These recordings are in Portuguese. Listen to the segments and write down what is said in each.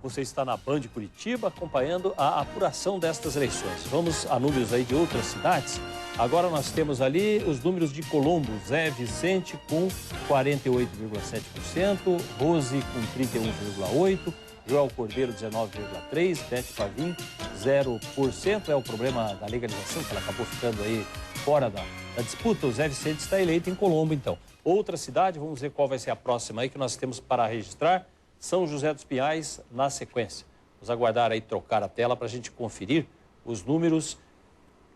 Você está na Band Curitiba acompanhando a apuração destas eleições. Vamos a números aí de outras cidades. Agora nós temos ali os números de Colombo. Zé Vicente com 48,7%, Rose com 31,8%, Joel Cordeiro 19,3%, Bete Pavim 0%. É o problema da legalização, que ela acabou ficando aí fora da disputa. O Zé Vicente está eleito em Colombo, então. Outra cidade, vamos ver qual vai ser a próxima aí que nós temos para registrar. São José dos Pinhais na sequência. Vamos aguardar aí trocar a tela para a gente conferir os números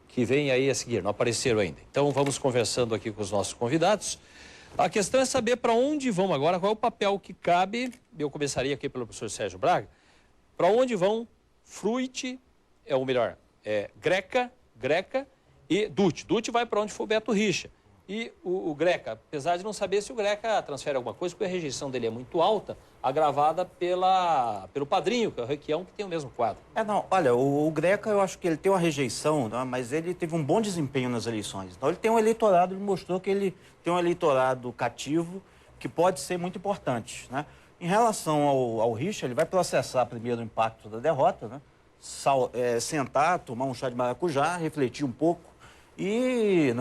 que vêm aí a seguir. Não apareceram ainda. Então vamos conversando aqui com os nossos convidados. A questão é saber para onde vão agora, qual é o papel que cabe. Eu começaria aqui pelo professor Sérgio Braga. Para onde vão Fruit, Greca e Dutti. Dutti vai para onde for Beto Richa. E o Greca, apesar de não saber se o Greca transfere alguma coisa, porque a rejeição dele é muito alta, agravada pelo padrinho, que é o Requião, que tem o mesmo quadro. Olha, o Greca, eu acho que ele tem uma rejeição, né, mas ele teve um bom desempenho nas eleições. Então ele tem um eleitorado, ele mostrou que ele tem um eleitorado cativo que pode ser muito importante, né? Em relação ao Richa, ele vai processar primeiro o impacto da derrota, né? Sentar, tomar um chá de maracujá, refletir um pouco, e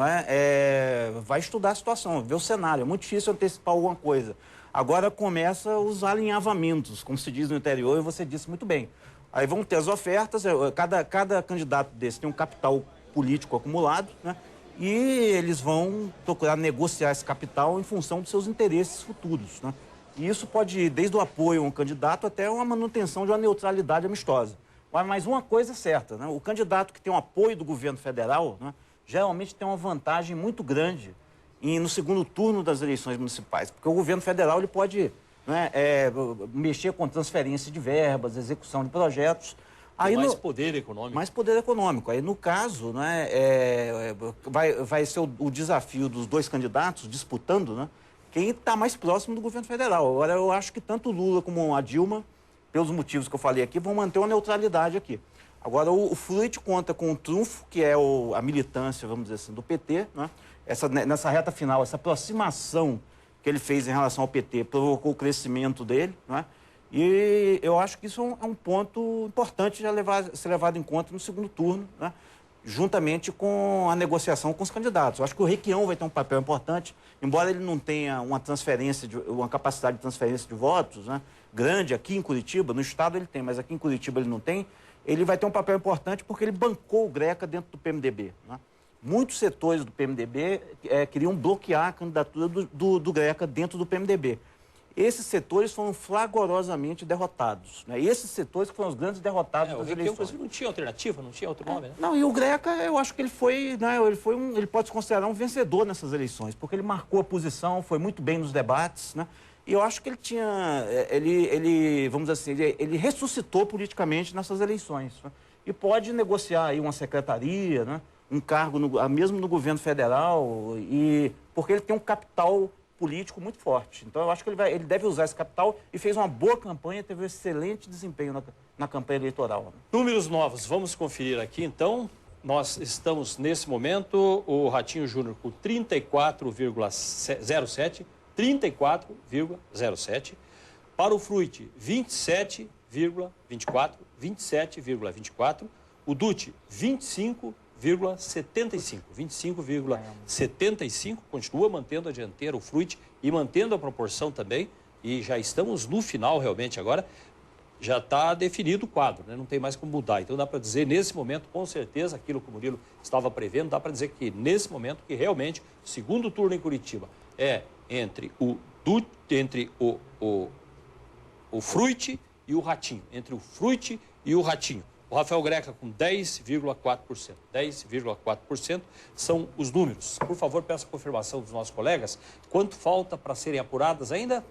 vai estudar a situação, ver o cenário. É muito difícil antecipar alguma coisa. Agora começa os alinhavamentos, como se diz no interior, e você disse muito bem. Aí vão ter as ofertas, cada candidato desse tem um capital político acumulado, né? E eles vão procurar negociar esse capital em função dos seus interesses futuros, né? E isso pode ir desde o apoio a um candidato até uma manutenção de uma neutralidade amistosa. Mas uma coisa é certa, né? O candidato que tem o apoio do governo federal, né, geralmente tem uma vantagem muito grande no segundo turno das eleições municipais, porque o governo federal ele pode, né, mexer com transferência de verbas, execução de projetos. Aí mais poder econômico. Mais poder econômico. Aí, no caso, né, vai ser o desafio dos dois candidatos disputando, né, quem está mais próximo do governo federal. Agora, eu acho que tanto o Lula como a Dilma, pelos motivos que eu falei aqui, vão manter uma neutralidade aqui. Agora, o Fruit conta com o trunfo, que é a militância, vamos dizer assim, do PT, né? Nessa reta final, essa aproximação que ele fez em relação ao PT provocou o crescimento dele, né? E eu acho que isso é um ponto importante de ser levado em conta no segundo turno, né? Juntamente com a negociação com os candidatos. Eu acho que o Requião vai ter um papel importante, embora ele não tenha uma capacidade de transferência de votos, né, grande aqui em Curitiba. No estado ele tem, mas aqui em Curitiba ele não tem. Ele vai ter um papel importante porque ele bancou o Greca dentro do PMDB, né? Muitos setores do PMDB queriam bloquear a candidatura do Greca dentro do PMDB. Esses setores foram flagrosamente derrotados, né? Esses setores que foram os grandes derrotados das eleições. Inclusive, não tinha alternativa, não tinha outro nome, né? Não, e o Greca, eu acho que ele foi, né, ele pode se considerar um vencedor nessas eleições, porque ele marcou a posição, foi muito bem nos debates, né? E eu acho que ele tinha, vamos dizer assim, ele ressuscitou politicamente nessas eleições, né? E pode negociar aí uma secretaria, né? Um cargo mesmo no governo federal, porque ele tem um capital político muito forte. Então eu acho que ele deve usar esse capital e fez uma boa campanha, teve um excelente desempenho na campanha eleitoral, né? Números novos, vamos conferir aqui então. Nós estamos nesse momento, o Ratinho Júnior com 34,07%. 34,07%. Para o Fruit, 27,24%. O Dutti, 25,75%. Continua mantendo a dianteira, o Fruit, e mantendo a proporção também. E já estamos no final, realmente, agora. Já está definido o quadro, né? Não tem mais como mudar. Então dá para dizer, nesse momento, com certeza, aquilo que o Murilo estava prevendo, dá para dizer que, nesse momento, que realmente, o segundo turno em Curitiba é entre o Fruit e o Ratinho. Entre o Fruit e o Ratinho. O Rafael Greca com 10,4%. 10,4% são os números. Por favor, peço a confirmação dos nossos colegas. Quanto falta para serem apuradas ainda?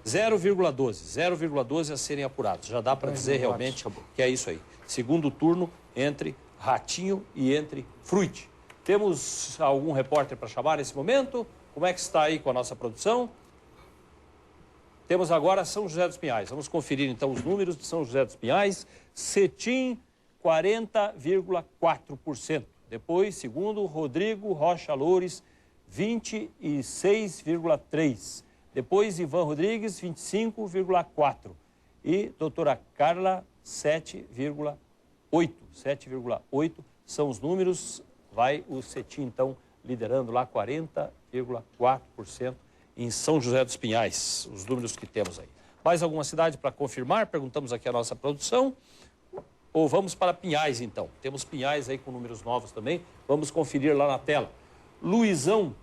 0,12 a serem apurados. Já dá para dizer realmente que é isso aí. Segundo turno entre Ratinho e entre Fruit. Temos algum repórter para chamar nesse momento? Como é que está aí com a nossa produção? Temos agora São José dos Pinhais. Vamos conferir então os números de São José dos Pinhais. Cetim, 40,4%. Depois, segundo, Rodrigo Rocha Loures, 26,3%. Depois, Ivan Rodrigues, 25,4%. e doutora Carla, 7,8. 7,8 são os números. Vai o Cetim, então, liderando lá 40,4% em São José dos Pinhais, os números que temos aí. Mais alguma cidade para confirmar? Perguntamos aqui a nossa produção. Ou vamos para Pinhais, então. Temos Pinhais aí com números novos também. Vamos conferir lá na tela. Luizão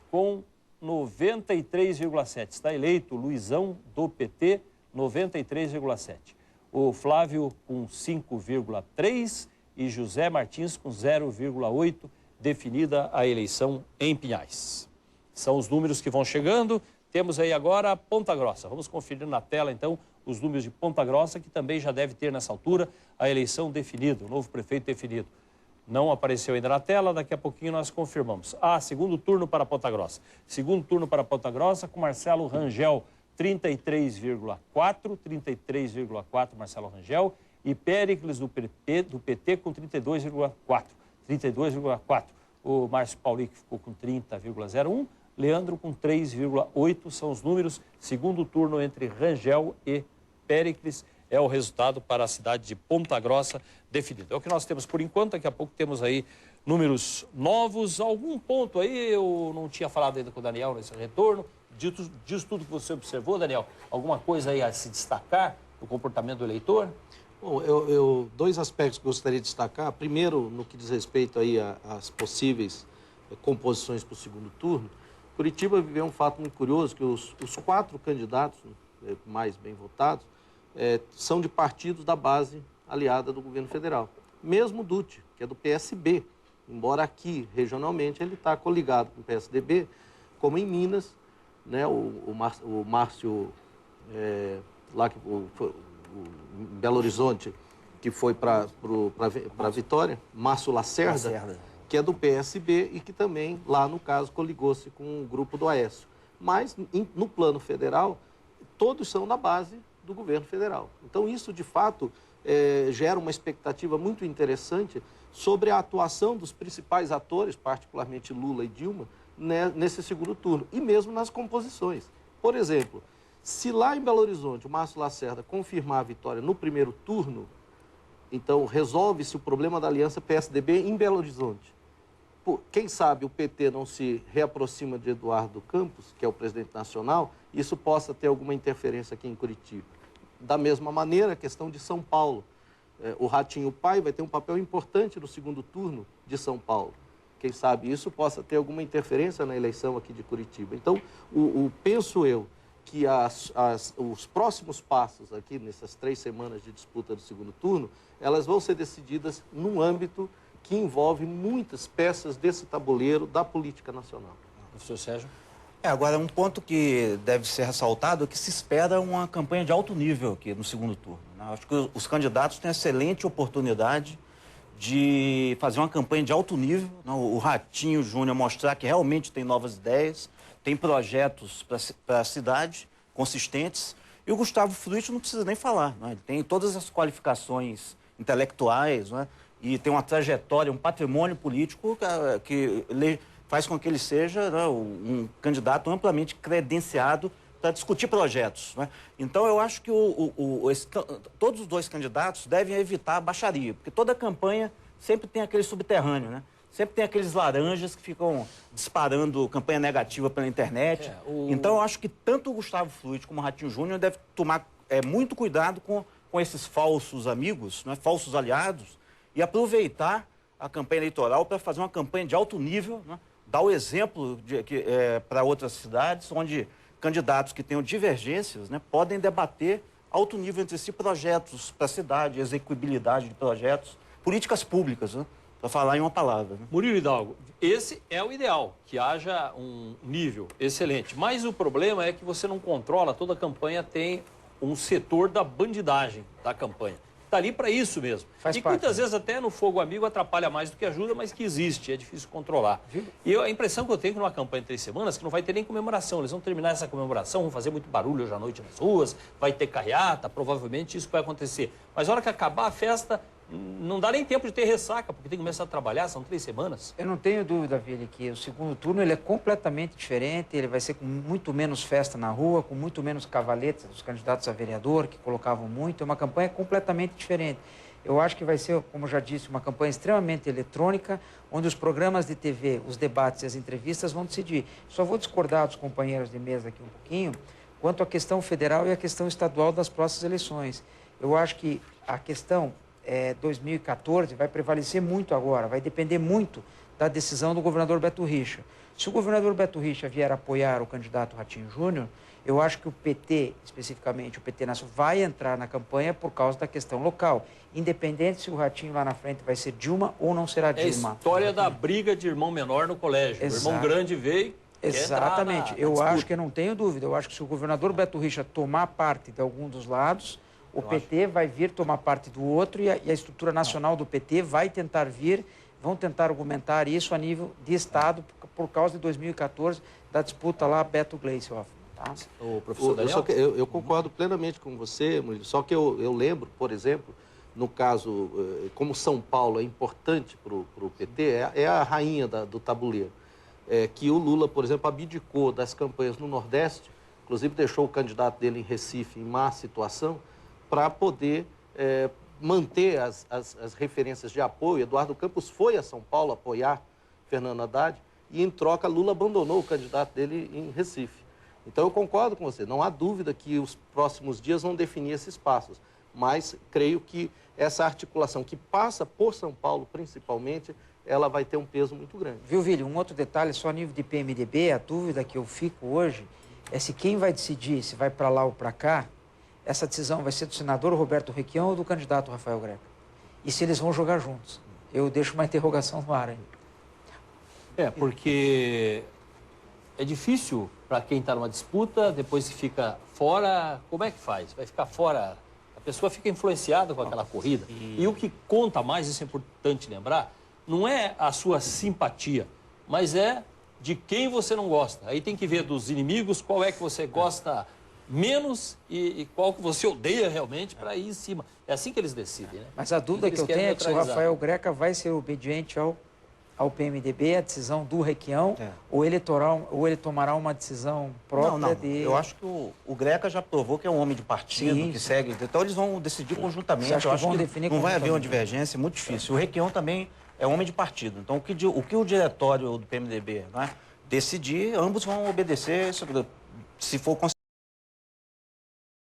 com 93,7. Está eleito Luizão do PT, 93,7. O Flávio com 5,3 e José Martins com 0,8, definida a eleição em Pinhais. São os números que vão chegando. Temos aí agora Ponta Grossa. Vamos conferir na tela, então, os números de Ponta Grossa, que também já deve ter, nessa altura, a eleição definida, o novo prefeito definido. Não apareceu ainda na tela, daqui a pouquinho nós confirmamos. Segundo turno para Ponta Grossa. Segundo turno para Ponta Grossa com Marcelo Rangel, 33,4 Marcelo Rangel, e Péricles do PT com 32,4. O Márcio Paulic ficou com 30,01, Leandro com 3,8, são os números. Segundo turno entre Rangel e Péricles é o resultado para a cidade de Ponta Grossa definido. É o que nós temos por enquanto, daqui a pouco temos aí números novos. Algum ponto aí, eu não tinha falado ainda com o Daniel nesse retorno, disso tudo que você observou, Daniel, alguma coisa aí a se destacar do comportamento do eleitor? Bom, dois aspectos que gostaria de destacar. Primeiro, no que diz respeito aí às possíveis composições para o segundo turno, Curitiba viveu um fato muito curioso, que os 4 candidatos mais bem votados são de partidos da base aliada do governo federal. Mesmo o Dutti, que é do PSB, embora aqui, regionalmente, ele está coligado com o PSDB, como em Minas, né, o Márcio, em Belo Horizonte, que foi para a Vitória, Márcio Lacerda, que é do PSB e que também, lá no caso, coligou-se com o grupo do Aécio. Mas, no plano federal, todos são da base do governo federal. Então, isso, de fato, gera uma expectativa muito interessante sobre a atuação dos principais atores, particularmente Lula e Dilma, nesse segundo turno, e mesmo nas composições. Por exemplo, se lá em Belo Horizonte o Márcio Lacerda confirmar a vitória no primeiro turno, então resolve-se o problema da aliança PSDB em Belo Horizonte. Quem sabe o PT não se reaproxima de Eduardo Campos, que é o presidente nacional, e isso possa ter alguma interferência aqui em Curitiba. Da mesma maneira, a questão de São Paulo. O Ratinho Pai vai ter um papel importante no segundo turno de São Paulo. Quem sabe isso possa ter alguma interferência na eleição aqui de Curitiba. Então, penso eu que os próximos passos aqui, nessas 3 semanas de disputa do segundo turno, elas vão ser decididas num âmbito que envolve muitas peças desse tabuleiro da política nacional. Professor Sérgio? Agora, um ponto que deve ser ressaltado é que se espera uma campanha de alto nível aqui no segundo turno, né? Acho que os candidatos têm excelente oportunidade de fazer uma campanha de alto nível, né? O Ratinho Júnior mostrar que realmente tem novas ideias, tem projetos para a cidade consistentes, e o Gustavo Frutti não precisa nem falar, né? Ele tem todas as qualificações intelectuais, né? E tem uma trajetória, um patrimônio político que faz com que ele seja, né, um candidato amplamente credenciado para discutir projetos, né? Então, eu acho que todos os 2 candidatos devem evitar a baixaria, porque toda campanha sempre tem aquele subterrâneo, né? Sempre tem aqueles laranjas que ficam disparando campanha negativa pela internet. Então, eu acho que tanto o Gustavo Frutti como o Ratinho Júnior devem tomar muito cuidado com esses falsos amigos, né, falsos aliados, e aproveitar a campanha eleitoral para fazer uma campanha de alto nível, né, dar o exemplo para outras cidades, onde candidatos que tenham divergências, né, podem debater alto nível entre si projetos para a cidade, execuibilidade de projetos, políticas públicas, né, para falar em uma palavra. Né? Murilo Hidalgo, esse é o ideal, que haja um nível excelente. Mas o problema é que você não controla, toda a campanha tem um setor da bandidagem da campanha. Está ali para isso mesmo. Muitas vezes até no fogo amigo atrapalha mais do que ajuda, mas que existe, é difícil controlar. E a impressão que eu tenho que numa campanha de 3 semanas que não vai ter nem comemoração. Eles vão terminar essa comemoração, vão fazer muito barulho hoje à noite nas ruas, vai ter carreata, provavelmente isso vai acontecer. Mas na hora que acabar a festa, não dá nem tempo de ter ressaca, porque tem que começar a trabalhar, são 3 semanas. Eu não tenho dúvida, Vili, que o segundo turno ele é completamente diferente, ele vai ser com muito menos festa na rua, com muito menos cavaletes dos candidatos a vereador, que colocavam muito, é uma campanha completamente diferente. Eu acho que vai ser, como eu já disse, uma campanha extremamente eletrônica, onde os programas de TV, os debates e as entrevistas vão decidir. Só vou discordar dos companheiros de mesa aqui um pouquinho, quanto à questão federal e à questão estadual das próximas eleições. Eu acho que a questão 2014 vai prevalecer muito agora, vai depender muito da decisão do governador Beto Richa. Se o governador Beto Richa vier apoiar o candidato Ratinho Júnior, eu acho que o PT, especificamente o PT Nacional, vai entrar na campanha por causa da questão local, independente se o Ratinho lá na frente vai ser Dilma ou não será Dilma. É a história da briga de irmão menor no colégio. Exato. O irmão grande veio... Exatamente. Eu acho que não tenho dúvida. Eu acho que se o governador Beto Richa tomar parte de algum dos lados, o PT vai vir tomar parte do outro e a estrutura nacional do PT vai tentar vir, vão tentar argumentar isso a nível de Estado por causa de 2014, da disputa lá Beto Gleishoff. Tá? O professor Daniel? Eu concordo plenamente com você, Murilo, só que eu lembro, por exemplo, no caso, como São Paulo é importante para o PT, é a rainha do tabuleiro. Que o Lula, por exemplo, abdicou das campanhas no Nordeste, inclusive deixou o candidato dele em Recife em má situação, para poder manter as referências de apoio. Eduardo Campos foi a São Paulo apoiar Fernando Haddad e, em troca, Lula abandonou o candidato dele em Recife. Então, eu concordo com você. Não há dúvida que os próximos dias vão definir esses passos, mas creio que essa articulação que passa por São Paulo, principalmente, ela vai ter um peso muito grande. Viu, Vili? Um outro detalhe, só a nível de PMDB, a dúvida que eu fico hoje é se quem vai decidir se vai para lá ou para cá, essa decisão vai ser do senador Roberto Requião ou do candidato Rafael Greca. E se eles vão jogar juntos. Eu deixo uma interrogação no ar aí. Porque é difícil para quem está numa disputa, depois que fica fora, como é que faz? Vai ficar fora, a pessoa fica influenciada com aquela corrida. E o que conta mais, isso é importante lembrar, não é a sua simpatia, mas é de quem você não gosta. Aí tem que ver dos inimigos qual é que você gosta menos e qual que você odeia realmente para ir em cima. É assim que eles decidem, né? Mas a dúvida que eu tenho é que se o Rafael Greca vai ser obediente ao PMDB, a decisão do Requião, ou ele tomará uma decisão própria de... Eu acho que o Greca já provou que é um homem de partido, que segue. Então eles vão decidir conjuntamente. Eu acho que não vai haver uma divergência, é muito difícil. O Requião também é homem de partido. Então o que o diretório do PMDB, né, decidir, ambos vão obedecer, se for